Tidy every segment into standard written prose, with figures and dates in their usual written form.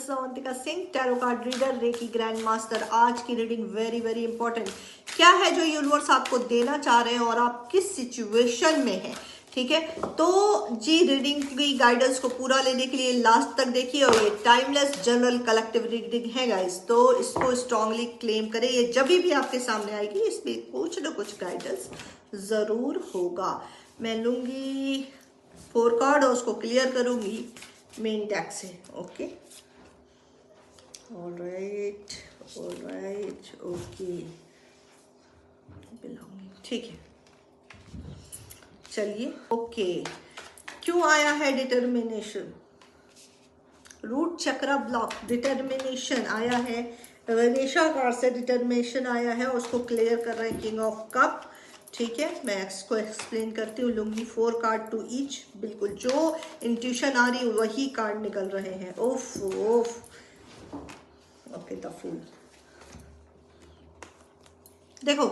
This Avantika Singh, tarot card reader, reiki grand master. आज की reading very very important. क्या है जो यूनिवर्स आपको देना चाह रहे हैं और आप किस सिचुएशन में हैं, ठीक है। तो जी रीडिंग की गाइडेंस को पूरा लेने के लिए लास्ट तक देखिए। और ये टाइमलेस जनरल कलेक्टिव रीडिंग है गाइस, तो इसको स्ट्रांगली क्लेम करें। ये जब भी आपके सामने आएगी इसमें कुछ ना कुछ गाइडेंस जरूर होगा। मैं लूंगी 4 कार्ड और उसको क्लियर करूंगी मेन टैग से। ओके, ऑलराइट ओके, बिलोंगिंग, ठीक है। चलिए ओके, क्यों आया है डिटर्मिनेशन? रूट चक्रा ब्लॉक, डिटर्मिनेशन आया है। वेनेशा कार्ड से डिटर्मिनेशन आया है, उसको क्लियर कर रहे हैं किंग ऑफ कप, ठीक है। मैं इसको एक्सप्लेन करती हूँ। लूंगी 4 कार्ड टू ईच। बिल्कुल जो इंट्यूशन आ रही वही कार्ड निकल रहे हैं। ओफ ओके, द फूल। देखो,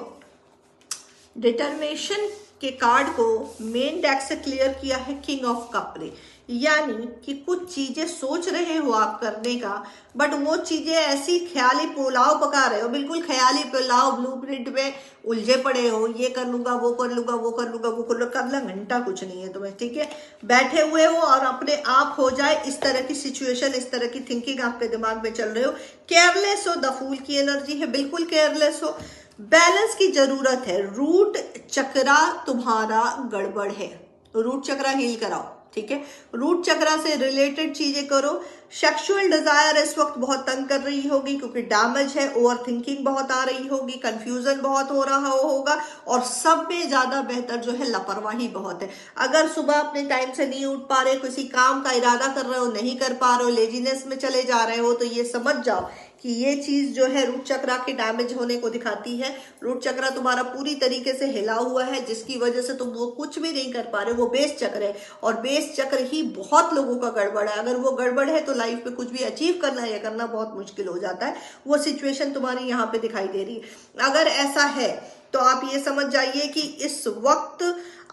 डिटर्मिनेशन के कार्ड को मेन डेक से क्लियर किया है किंग ऑफ कप ने। यानी कि कुछ चीजें सोच रहे हो आप करने का, बट वो चीजें ऐसी ख्याली पुलाव पका रहे हो, बिल्कुल ख्याली पुलाव, ब्लूप्रिंट में उलझे पड़े हो। ये कर लूंगा, वो कर लूंगा, वो कर लूंगा, वो कर लूंगा, अगला घंटा कुछ नहीं है तुम्हें, ठीक है। बैठे हुए हो और अपने आप हो जाए इस तरह की सिचुएशन, इस तरह की थिंकिंग आपके दिमाग में चल रहे हो। केयरलेस हो, द फूल की एनर्जी है, बिल्कुल केयरलेस हो। बैलेंस की जरूरत है। रूट चक्रा तुम्हारा गड़बड़ है, रूट चक्रा हील कराओ, ठीक है। रूट चक्रा से रिलेटेड चीजें करो। सेक्सुअल डिजायर इस वक्त बहुत तंग कर रही होगी क्योंकि डैमेज है। ओवर थिंकिंग बहुत आ रही होगी, कंफ्यूजन बहुत हो रहा होगा, और सब में ज्यादा बेहतर जो है लापरवाही बहुत है। अगर सुबह अपने टाइम से नहीं उठ पा रहे, किसी काम का इरादा कर रहे हो नहीं कर पा रहे हो, लेजीनेस में चले जा रहे हो, तो ये समझ जाओ कि ये चीज जो है रूट चक्रा के डैमेज होने को दिखाती है। रूट चक्रा तुम्हारा पूरी तरीके से हिला हुआ है, जिसकी वजह से तुम वो कुछ भी नहीं कर पा रहे। वो बेस चक्र है, और बेस चक्र ही बहुत लोगों का गड़बड़ है। अगर वो गड़बड़ है तो लाइफ में कुछ भी अचीव करना या करना बहुत मुश्किल हो जाता है। वो सिचुएशन तुम्हारी यहाँ पे दिखाई दे रही है। अगर ऐसा है तो आप ये समझ जाइए कि इस वक्त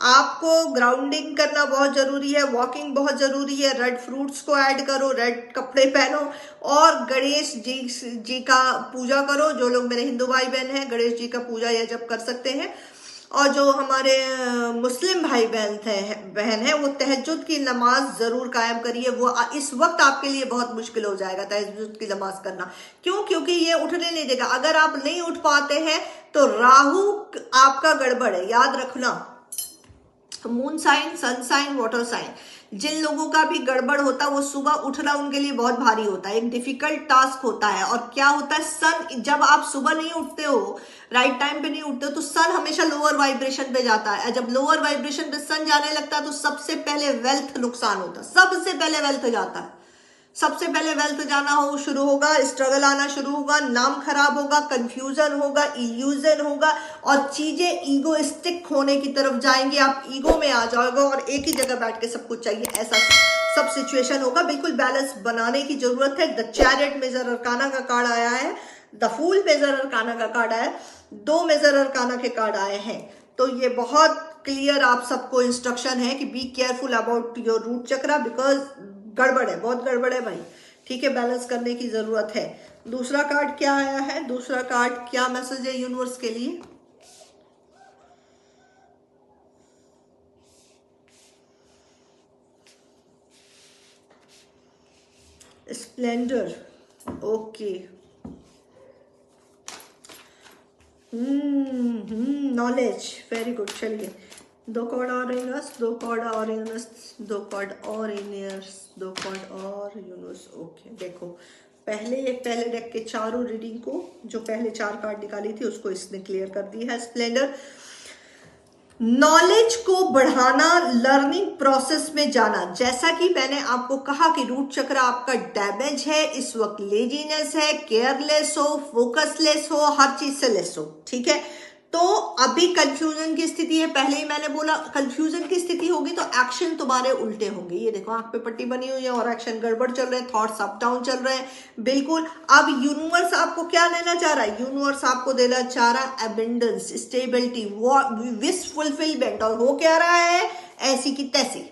आपको ग्राउंडिंग करना बहुत जरूरी है, वॉकिंग बहुत जरूरी है। रेड फ्रूट्स को ऐड करो, रेड कपड़े पहनो, और गणेश जी का पूजा करो। जो लोग मेरे हिंदू भाई बहन हैं, गणेश जी का पूजा या जप कर सकते हैं। और जो हमारे मुस्लिम भाई बहन है वो तहज्जुद की नमाज जरूर कायम करिए। वो इस वक्त आपके लिए बहुत मुश्किल हो जाएगा तहज्जुद की नमाज करना। क्यों? क्योंकि ये उठने नहीं देगा। अगर आप नहीं उठ पाते हैं तो राहु आपका गड़बड़ है, याद रखना। Moon sign, sun sign, water sign, जिन लोगों का भी गड़बड़ होता है वो सुबह उठना उनके लिए बहुत भारी होता है, एक डिफिकल्ट टास्क होता है। और क्या होता है, सन, जब आप सुबह नहीं उठते हो, राइट टाइम पे नहीं उठते हो, तो सन हमेशा लोअर वाइब्रेशन पे जाता है। जब लोअर वाइब्रेशन पे सन जाने लगता है तो सबसे पहले वेल्थ नुकसान होता है, सबसे पहले वेल्थ जाता है। सबसे पहले वेल्थ जाना शुरू होगा, स्ट्रगल आना शुरू होगा, नाम खराब होगा, कंफ्यूजन होगा, इल्यूजन होगा, और चीजें ईगोइस्टिक होने की तरफ जाएंगी। आप ईगो में आ जाओगे और एक ही जगह बैठ के सब कुछ चाहिए, ऐसा सब सिचुएशन होगा। बिल्कुल बैलेंस बनाने की जरूरत है। द चैरियट मेजर अरकाना का कार्ड आया है, द फूल मेजर अरकाना का कार्ड आया है, 2 मेजर अरकाना के कार्ड आए हैं। तो ये बहुत क्लियर आप सबको इंस्ट्रक्शन है कि be careful about your root chakra, because गड़बड़ है, बहुत गड़बड़ है भाई, ठीक है। बैलेंस करने की जरूरत है। दूसरा कार्ड क्या आया है? दूसरा कार्ड क्या मैसेज है यूनिवर्स के लिए? Splendor, okay. Knowledge, very good. चलिए 2 कार्ड और यूनिवर्स, 2 कार्ड और यूनिवर्स, 2 कार्ड और यूनिवर्स, 2 कार्ड और यूनिवर्स। ओके, देखो पहले डेक के चारों रीडिंग को, जो पहले 4 कार्ड निकाली थी उसको इसने क्लियर कर दी है। स्प्लेंडर, नॉलेज को बढ़ाना, लर्निंग प्रोसेस में जाना। जैसा कि मैंने आपको कहा कि रूट चक्र आपका डैमेज है इस वक्त, लेजीनेस है, केयरलेस हो, फोकसलेस हो, हर चीज से लेस हो, ठीक है। तो अभी कंफ्यूजन की स्थिति है। पहले ही मैंने बोला कंफ्यूजन की स्थिति होगी तो एक्शन तुम्हारे उल्टे होंगे। ये देखो आंख पे पट्टी बनी हुई है और एक्शन गड़बड़ चल रहे हैं, थॉट्स अप डाउन चल रहे हैं, बिल्कुल। अब यूनिवर्स आपको क्या देना चाह रहा है? यूनिवर्स आपको देना चाह रहा है एबंडेंस, स्टेबिलिटी, विश फुलफिलमेंट, और हो क्या रहा है? ऐसी की तैसी।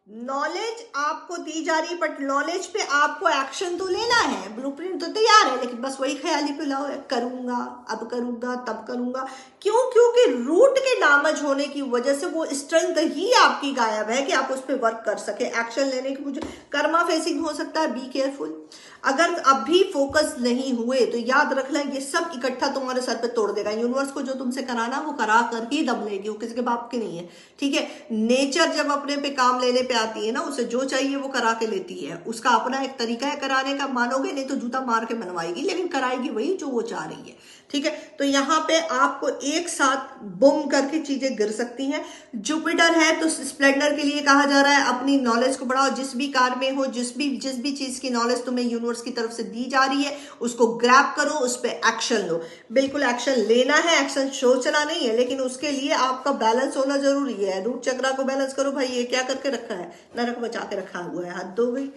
नॉलेज आपको दी जा रही है, बट नॉलेज पे आपको एक्शन तो लेना है। ब्लूप्रिंट तो तैयार है, लेकिन बस वही ख्याली पिलाओ है, करूंगा, अब करूंगा, तब करूंगा। क्यों? क्योंकि रूट के डैमेज होने की वजह से वो स्ट्रेंथ ही आपकी गायब है कि आप उस पर वर्क कर सके, एक्शन लेने की। मुझे कर्मा फेसिंग हो सकता है, बी केयरफुल। अगर अभी फोकस नहीं हुए तो याद रखना, ये सब इकट्ठा तुम्हारे सर पे तोड़ देगा। यूनिवर्स को जो तुमसे कराना वो करा कर ही दम लेगी, वो किसी के बाप की नहीं है, ठीक है। नेचर जब अपने पे काम लेने पे आती है ना, उसे जो चाहिए वो करा के लेती है। उसका अपना एक तरीका है कराने का, मानोगे नहीं तो जूता मार के बनवाएगी, लेकिन कराएगी वही जो वो चाह रही है, ठीक है। तो यहाँ पे आपको एक साथ बुम करके चीजें गिर सकती हैं। जुपिटर है तो स्प्लेंडर के लिए कहा जा रहा है अपनी नॉलेज को बढ़ाओ। जिस भी कार में हो, जिस भी चीज की नॉलेज तुम्हें यूनिवर्स की तरफ से दी जा रही है, उसको ग्रैब करो, उस पर एक्शन लो। बिल्कुल एक्शन लेना है, एक्शन सोचना नहीं है, लेकिन उसके लिए आपका बैलेंस होना जरूरी है। रूट चक्रा को बैलेंस करो भाई। ये क्या करके रखा है? नरक बचा के रखा हुआ है, हद हो गई,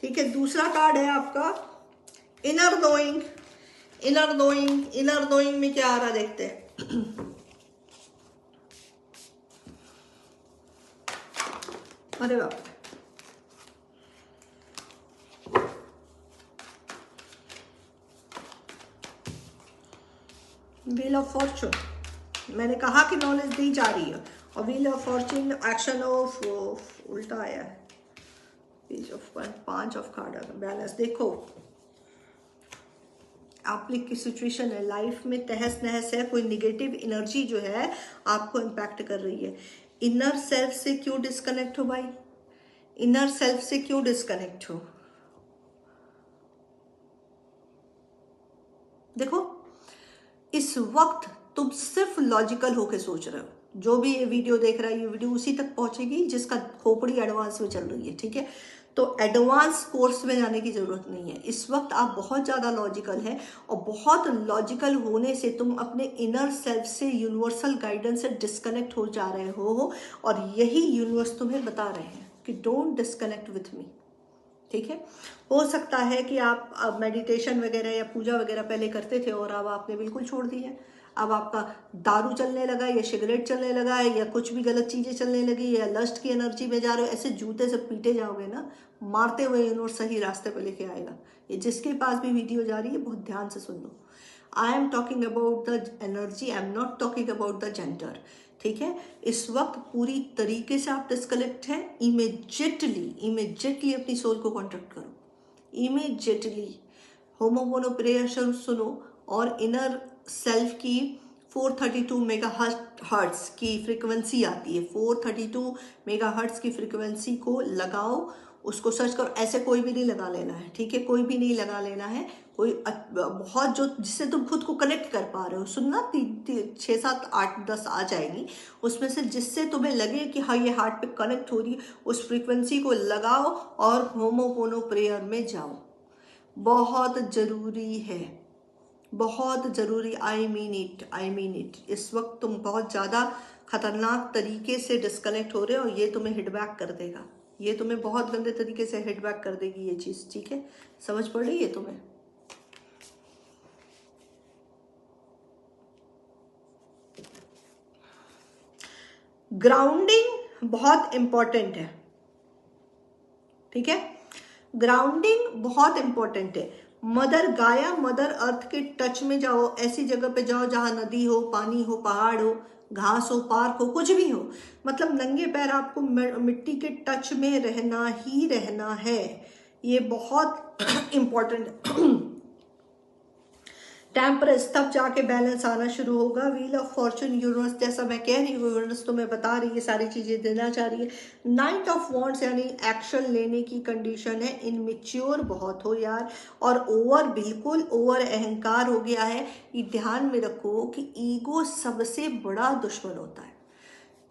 ठीक है। दूसरा कार्ड है आपका inner knowing. Inner knowing, inner knowing में क्या आ रहा देखते हैं। अरे बाप, व्हील ऑफ फॉर्चून। मैंने कहा कि नॉलेज दी जा रही है, और wheel of Fortune action of उल्टा आया है। Page of 5 of card balance. देखो आप लोग की सिचुएशन है, लाइफ में तहस नहस है, कोई निगेटिव एनर्जी जो है आपको इम्पैक्ट कर रही है। इनर सेल्फ से क्यों डिस्कनेक्ट हो भाई? इनर सेल्फ से क्यों डिस्कनेक्ट हो? देखो इस वक्त तुम सिर्फ लॉजिकल होके सोच रहे हो। जो भी ये वीडियो देख रहा है, ये वीडियो उसी तक पहुंचेगी जिसका खोपड़ी एडवांस में चल रही है, ठीक है। तो एडवांस कोर्स में जाने की जरूरत नहीं है। इस वक्त आप बहुत ज्यादा लॉजिकल है, और बहुत लॉजिकल होने से तुम अपने इनर सेल्फ से, यूनिवर्सल गाइडेंस से डिस्कनेक्ट हो जा रहे हो। और यही यूनिवर्स तुम्हें बता रहे हैं कि डोंट डिस्कनेक्ट विथ मी, ठीक है। हो सकता है कि आप मेडिटेशन वगैरह या पूजा वगैरह पहले करते थे और अब आपने बिल्कुल छोड़ दी है। अब आपका दारू चलने लगा है, या सिगरेट चलने लगा है, या कुछ भी गलत चीजें चलने लगी, या लस्ट की एनर्जी में जा रहे हो। ऐसे जूते से पीटे जाओगे ना, मारते हुए यूनिवर्स सही रास्ते पे लेके आएगा। ये जिसके पास भी वीडियो जा रही है बहुत ध्यान से सुन लो। I am talking about the energy, I am not talking about the gender, ठीक है। इस वक्त पूरी तरीके से आप डिस्कनेक्ट हैं। इमीडिएटली अपनी सोल को कॉन्टेक्ट करो, इमीडिएटली। होमोपोनो प्रेयर सुनो, और इनर सेल्फ की 432 मेगाहर्ट्ज की फ्रीक्वेंसी आती है। 432 मेगाहर्ट्ज की फ्रीक्वेंसी को लगाओ, उसको सर्च करो। ऐसे कोई भी नहीं लगा लेना है, ठीक है, कोई भी नहीं लगा लेना है। कोई बहुत जो जिससे तुम खुद को कनेक्ट कर पा रहे हो, सुनना 6 7 8 10 आ जाएगी। उसमें से जिससे तुम्हें लगे कि हाँ ये हार्ट पे कनेक्ट हो रही है, उस फ्रीक्वेंसी को लगाओ और होमोपोनो प्रेयर में जाओ। बहुत जरूरी है, बहुत जरूरी। I mean it. इस वक्त तुम बहुत ज़्यादा खतरनाक तरीके से डिस्कनेक्ट हो रहे हो, और ये तुम्हें हिटबैक कर देगा। ये तुम्हें बहुत गंदे तरीके से हिटबैक कर देगी ये चीज़, ठीक है। समझ पड़ रही है तुम्हें? ग्राउंडिंग बहुत इंपॉर्टेंट है, ठीक है। ग्राउंडिंग बहुत इंपॉर्टेंट है। मदर गाया, मदर अर्थ के टच में जाओ। ऐसी जगह पे जाओ जहां नदी हो, पानी हो, पहाड़ हो, घास हो, पार्क हो, कुछ भी हो। मतलब नंगे पैर आपको मिट्टी के टच में रहना ही रहना है। ये बहुत इंपॉर्टेंट। टेम्परेंस, तब जाके बैलेंस आना शुरू होगा। व्हील ऑफ फॉर्चून, यूनिवर्स जैसा मैं कह रही हूँ, यूनिवर्स तुम्हें बता रही है, सारी चीजें देना चाह रही है। नाइट ऑफ वॉन्ड्स यानी एक्शन लेने की कंडीशन है। इनमेच्योर बहुत हो यार, और ओवर, बिल्कुल ओवर अहंकार हो गया है। ये ध्यान में रखो कि ईगो सबसे बड़ा दुश्मन होता है।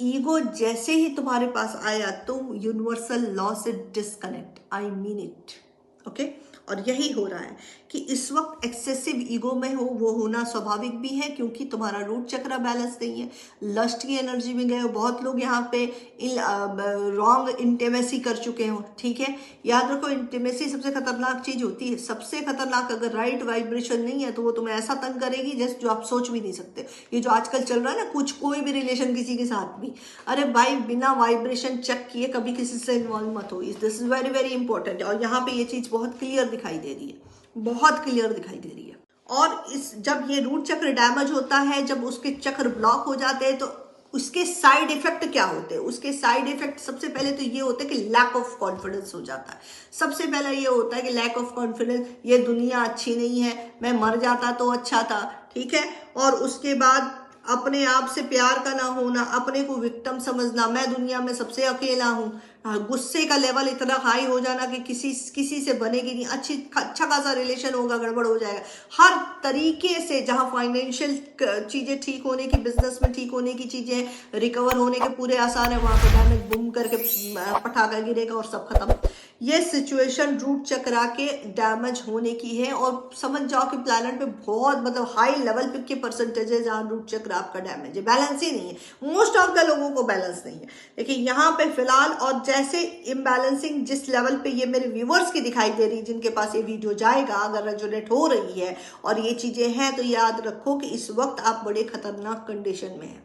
ईगो जैसे ही तुम्हारे पास आया, तुम यूनिवर्सल लॉ से disconnect. I mean it, okay. और यही हो रहा है कि इस वक्त एक्सेसिव ईगो में हो, वो होना स्वाभाविक भी है क्योंकि तुम्हारा रूट चक्र बैलेंस नहीं है, लस्ट की एनर्जी में गए हो। बहुत लोग यहाँ पे रॉन्ग इंटीमेसी कर चुके हो, ठीक है। याद रखो, इंटीमेसी सबसे खतरनाक चीज होती है, सबसे खतरनाक। अगर राइट वाइब्रेशन नहीं है तो वो तुम्हें ऐसा तंग करेगी जैसे जो आप सोच भी नहीं सकते। ये जो आजकल चल रहा है ना, कुछ कोई भी रिलेशन किसी के साथ भी, अरे भाई बिना वाइब्रेशन चेक किए कभी किसी से इन्वॉल्व मत हो। This is very very important. और यहाँ पे ये चीज बहुत क्लियर दिखाई दे रही है, बहुत क्लियर दिखाई दे रही है। और इस जब ये रूट चक्र डैमेज होता है, जब उसके चक्र ब्लॉक हो जाते हैं, तो उसके साइड इफेक्ट क्या होते हैं? उसके साइड इफेक्ट सबसे पहले तो ये होता है कि लैक ऑफ कॉन्फिडेंस हो जाता है। सबसे पहला ये होता है कि लैक ऑफ कॉन्फिडेंस, ये दुनिया अच्छी नहीं है, मैं मर जाता तो अच्छा था, ठीक है। और उसके बाद अपने आप से प्यार का ना होना, अपने को विक्टिम समझना, मैं दुनिया में सबसे अकेला हूँ। गुस्से का लेवल इतना हाई हो जाना कि किसी से बनेगी नहीं, अच्छा खासा रिलेशन होगा, गड़बड़ हो जाएगा हर तरीके से। जहां फाइनेंशियल चीजें ठीक होने की, बिजनेस में ठीक होने की चीजें रिकवर होने के पूरे आसार है, वहां पर डैमेज बुम करके पटाखा गिरेगा और सब खत्म। ये सिचुएशन रूट चक्रा के डैमेज होने की है। और समझ जाओ कि प्लैनेट पे बहुत मतलब हाई लेवल पे के परसेंटेज है जहाँ रूट चक्र आपका डैमेज है, बैलेंस ही नहीं है। मोस्ट ऑफ द लोगों को बैलेंस नहीं है। लेकिन यहाँ पे फिलहाल, और जैसे इम्बैलेंसिंग जिस लेवल पे ये मेरे व्यूवर्स की दिखाई दे रही, जिनके पास ये वीडियो जाएगा, अगर रेजोनेट हो रही है और ये चीजें हैं, तो याद रखो कि इस वक्त आप बड़े खतरनाक कंडीशन में हैं।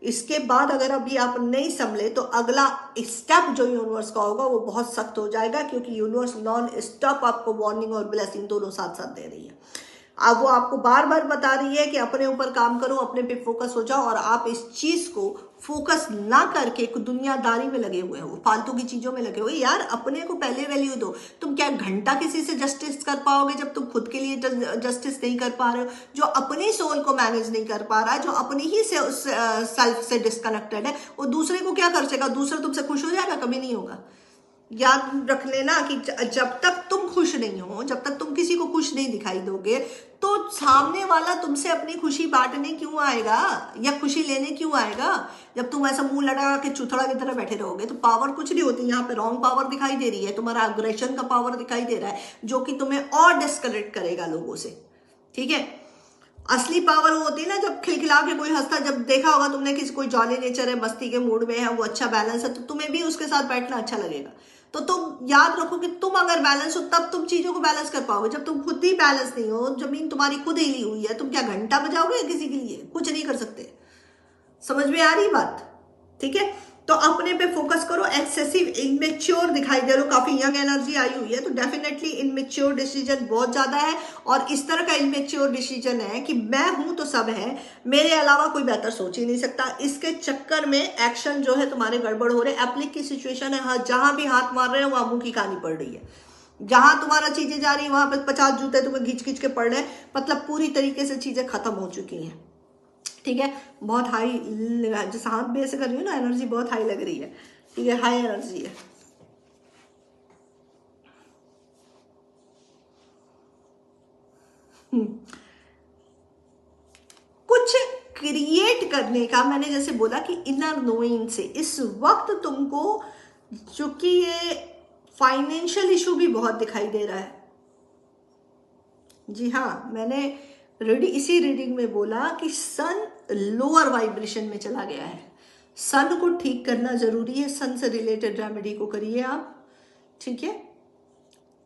इसके बाद अगर अभी आप नहीं संभले तो अगला स्टेप जो यूनिवर्स का होगा वो बहुत सख्त हो जाएगा, क्योंकि यूनिवर्स नॉन स्टॉप आपको वार्निंग और ब्लेसिंग दोनों साथ साथ दे रही है। अब वो आपको बार बार बता रही है कि अपने ऊपर काम करो, अपने पे फोकस हो जाओ। और आप इस चीज को फोकस ना करके दुनियादारी में लगे हुए हो, फालतू की चीजों में लगे हुए। यार अपने को पहले वैल्यू दो। तुम क्या घंटा किसी से जस्टिस कर पाओगे जब तुम खुद के लिए जस्टिस नहीं कर पा रहे हो? जो अपनी सोल को मैनेज नहीं कर पा रहा है, जो अपनी ही से सेल्फ से डिस्कनेक्टेड है, वो दूसरे को क्या कर सकेगा? दूसरा तुमसे खुश हो जाएगा? कभी नहीं होगा। याद रख लेना कि जब तक तुम खुश नहीं हो, जब तक तुम किसी को खुश नहीं दिखाई दोगे, तो सामने वाला तुमसे अपनी खुशी बांटने क्यों आएगा या खुशी लेने क्यों आएगा? जब तुम ऐसा मुंह लगा के चुथड़ा की तरह बैठे रहोगे तो पावर कुछ नहीं होती। यहाँ पे रॉन्ग पावर दिखाई दे रही है, तुम्हारा अग्रेशन का पावर दिखाई दे रहा है, जो कि तुम्हें और डिस्कनेक्ट करेगा लोगों से, ठीक है। असली पावर वो होती है ना जब खिलखिला के कोई हंसता, जब देखा होगा तुमने किसी कोई जॉली नेचर है, मस्ती के मूड में है, वो अच्छा बैलेंस है, तो तुम्हें भी उसके साथ बैठना अच्छा लगेगा। तो तुम याद रखो कि तुम अगर बैलेंस हो तब तुम चीजों को बैलेंस कर पाओगे। जब तुम खुद ही बैलेंस नहीं हो, जमीन तुम्हारी खुद हिली हुई है, तुम क्या घंटा बजाओगे किसी के लिए? कुछ नहीं कर सकते। समझ में आ रही बात? ठीक है, तो अपने पे फोकस करो। एक्सेसिव इनमेच्योर दिखाई दे रहे हो, काफी यंग एनर्जी आई हुई है, तो डेफिनेटली इनमेच्योर डिसीजन बहुत ज्यादा है। और इस तरह का इनमेच्योर डिसीजन है कि मैं हूं तो सब है, मेरे अलावा कोई बेहतर सोच ही नहीं सकता। इसके चक्कर में एक्शन जो है तुम्हारे गड़बड़ हो रहे। एप्लिक की सिचुएशन है, जहां भी हाथ मार रहे हैं वहां मुंह की कहानी पड़ रही है। जहां तुम्हारा चीजें जा रही है वहां पर 50 जूते तुम्हें घिंच घिंच के पड़ रहे हैं। मतलब पूरी तरीके से चीजें खत्म हो चुकी हैं, ठीक है। बहुत हाई, जैसे हाथ भी ऐसे कर रही हूँ ना, एनर्जी बहुत हाई लग रही है, ठीक है, हाई एनर्जी है। कुछ क्रिएट करने का, मैंने जैसे बोला कि इनर नोइंग से इस वक्त तुमको, चूंकि ये फाइनेंशियल इशू भी बहुत दिखाई दे रहा है। जी हाँ, मैंने इसी रीडिंग में बोला कि सन लोअर वाइब्रेशन में चला गया है। सन को ठीक करना जरूरी है। सन से रिलेटेड रेमेडी को करिए आप, ठीक है।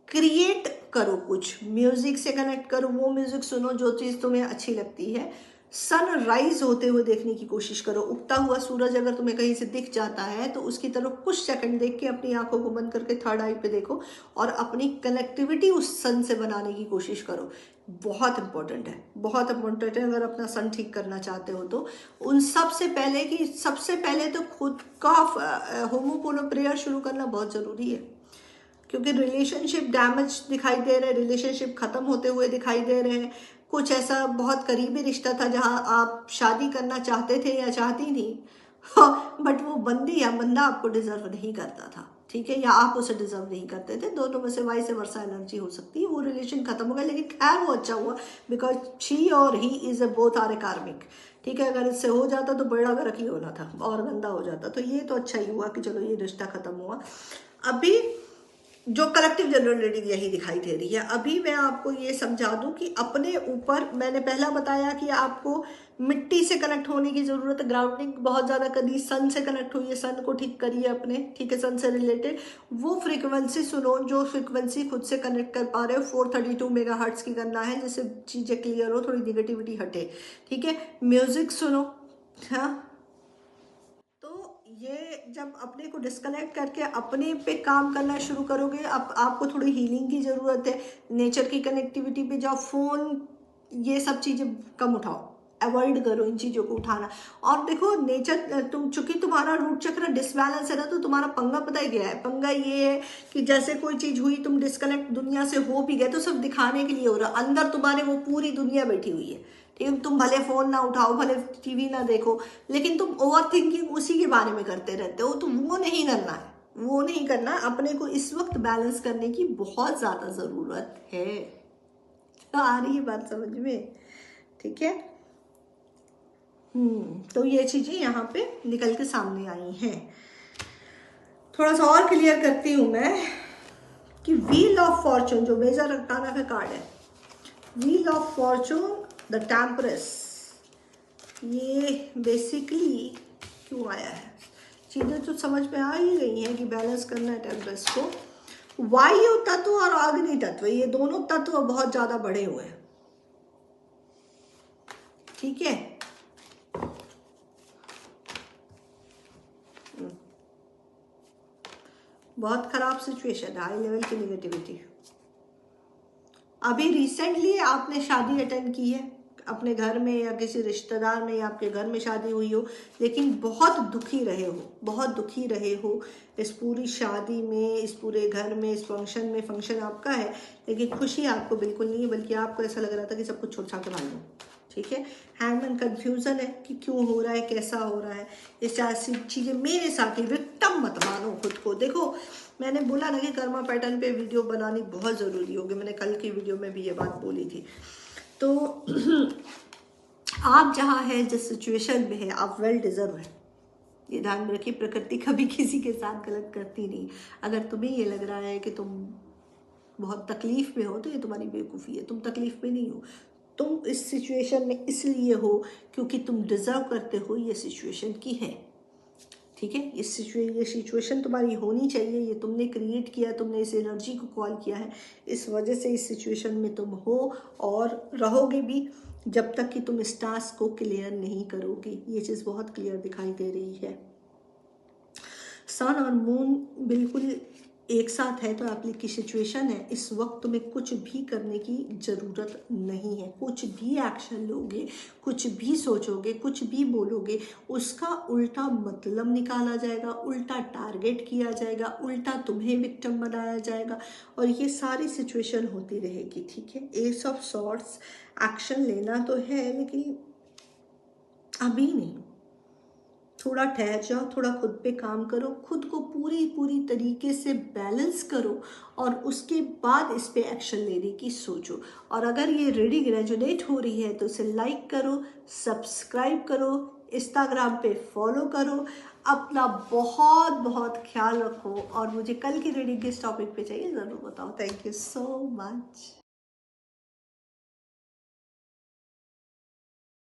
क्रिएट करो, कुछ म्यूजिक से कनेक्ट करो, वो म्यूजिक सुनो जो चीज तुम्हें अच्छी लगती है। सनराइज होते हुए देखने की कोशिश करो। उगता हुआ सूरज अगर तुम्हें कहीं से दिख जाता है तो उसकी तरफ कुछ सेकंड देख के अपनी आंखों को बंद करके थर्ड आई पे देखो और अपनी कनेक्टिविटी उस सन से बनाने की कोशिश करो। बहुत इंपॉर्टेंट है, बहुत इंपॉर्टेंट है। अगर अपना सन ठीक करना चाहते हो तो उन सबसे पहले तो खुद का होमोपोनो प्रेयर शुरू करना बहुत जरूरी है, क्योंकि रिलेशनशिप डैमेज दिखाई दे रहे हैं, रिलेशनशिप खत्म होते हुए दिखाई दे रहे हैं। कुछ ऐसा बहुत करीबी रिश्ता था जहां आप शादी करना चाहते थे या चाहती थी, बट वो बंदी या बंदा आपको डिजर्व नहीं करता था, ठीक है, या आप उसे डिजर्व नहीं करते थे। दोनों में से वाइस वर्सा एनर्जी हो सकती है। वो रिलेशन खत्म हो गया, लेकिन खैर वो अच्छा हुआ, बिकॉज शी और he is both R A कार्मिक, ठीक है। अगर इससे हो जाता तो बड़ा गर्क ही होना था और गंदा हो जाता। तो ये तो अच्छा ही हुआ कि चलो ये रिश्ता खत्म हुआ। अभी जो कलेक्टिव जनरल रीडिंग यही दिखाई दे रही है। अभी मैं आपको ये समझा दूं कि अपने ऊपर, मैंने पहला बताया कि आपको मिट्टी से कनेक्ट होने की जरूरत है, ग्राउंडिंग बहुत ज्यादा करिए, सन से कनेक्ट होइए, सन को ठीक करिए अपने, ठीक है, सन से रिलेटेड वो फ्रीक्वेंसी सुनो जो फ्रीक्वेंसी खुद से कनेक्ट कर पा रहे हो। 432 मेगाहर्ट्ज की करना है जिससे चीजें क्लियर हो, थोड़ी निगेटिविटी हटे, ठीक है। म्यूजिक सुनो, हाँ। तो ये जब अपने को डिस्कनेक्ट करके अपने पे काम करना शुरू करोगे, अब आपको थोड़ी हीलिंग की ज़रूरत है, नेचर की कनेक्टिविटी पे जाओ, फ़ोन ये सब चीज़ें कम उठाओ, अवॉइड करो इन चीज़ों को उठाना। और देखो नेचर, चूंकि तुम्हारा रूट चक्र डिसबैलेंस है ना, तो तुम्हारा पंगा पता ही क्या है, पंगा ये है कि जैसे कोई चीज़ हुई, तुम डिस्कनेक्ट दुनिया से हो भी गए तो सिर्फ दिखाने के लिए हो रहा, अंदर तुम्हारे वो पूरी दुनिया बैठी हुई है, ठीक है। तुम भले फ़ोन ना उठाओ, भले टीवी ना देखो, लेकिन तुम ओवर थिंकिंग उसी के बारे में करते रहते हो। तो वो नहीं करना है, वो नहीं करना। अपने को इस वक्त बैलेंस करने की बहुत ज़्यादा ज़रूरत है। तो आ रही है बात समझ में, ठीक है। तो ये चीज़ें यहाँ पे निकल के सामने आई हैं। थोड़ा सा और क्लियर करती हूँ मैं कि व्हील ऑफ फॉर्चून जो मेजर अरकाना का कार्ड है, व्हील ऑफ फॉर्चून, द टेम्परेस, ये बेसिकली क्यों आया है, चीज़ें तो समझ में आ ही गई हैं कि बैलेंस करना है टेम्परेस को। वायु तत्व और अग्नि तत्व, ये दोनों तत्व बहुत ज़्यादा बढ़े हुए हैं, ठीक है। बहुत खराब सिचुएशन, हाई लेवल की निगेटिविटी। अभी रिसेंटली आपने शादी अटेंड की है अपने घर में, या किसी रिश्तेदार में, या आपके घर में शादी हुई हो, लेकिन बहुत दुखी रहे हो, बहुत दुखी रहे हो इस पूरी शादी में, इस पूरे घर में, इस फंक्शन में। फंक्शन आपका है लेकिन खुशी आपको बिल्कुल नहीं है, बल्कि आपको ऐसा लग रहा था कि सब कुछ छोड़ छाड़ के भाग लो, ठीक है। हैंगमैन कंफ्यूजन है कि क्यों हो रहा है, कैसा हो रहा है, ये ऐसी चीज़ें मेरे साथ ही। विक्टिम मत मानो खुद को। देखो मैंने बोला ना कि कर्मा पैटर्न पे वीडियो बनानी बहुत ज़रूरी होगी, मैंने कल की वीडियो में भी ये बात बोली थी। तो आप जहाँ है, जिस सिचुएशन में है, आप वेल डिजर्व है, ये ध्यान में रखिए। प्रकृति कभी किसी के साथ गलत करती नहीं। अगर तुम्हें ये लग रहा है कि तुम बहुत तकलीफ में हो, तो ये तुम्हारी बेवकूफ़ी है, तुम तकलीफ में नहीं हो। तुम इस सिचुएशन में इसलिए हो क्योंकि तुम डिजर्व करते हो ये सिचुएशन की है, ठीक है। ये सिचुएशन तुम्हारी होनी चाहिए, ये तुमने क्रिएट किया, तुमने इस एनर्जी को कॉल किया है, इस वजह से इस सिचुएशन में तुम हो और रहोगे भी जब तक कि तुम इस टास्क को क्लियर नहीं करोगे। ये चीज़ बहुत क्लियर दिखाई दे रही है। सन और मून बिल्कुल एक साथ है तो आपकी सिचुएशन है, इस वक्त तुम्हें कुछ भी करने की ज़रूरत नहीं है। कुछ भी एक्शन लोगे, कुछ भी सोचोगे, कुछ भी बोलोगे, उसका उल्टा मतलब निकाला जाएगा, उल्टा टारगेट किया जाएगा, उल्टा तुम्हें विक्टिम बनाया जाएगा, और ये सारी सिचुएशन होती रहेगी, ठीक है। एस ऑफ सॉर्ट्स, एक्शन लेना तो है लेकिन अभी नहीं, थोड़ा ठहर जाओ, थोड़ा खुद पे काम करो, खुद को पूरी तरीके से बैलेंस करो, और उसके बाद इस पे एक्शन लेने की सोचो। और अगर ये रीडिंग रेजोनेट हो रही है तो इसे लाइक करो, सब्सक्राइब करो, इंस्टाग्राम पे फॉलो करो। अपना बहुत बहुत ख्याल रखो, और मुझे कल की रीडिंग किस टॉपिक पे चाहिए ज़रूर बताओ। Thank you so much.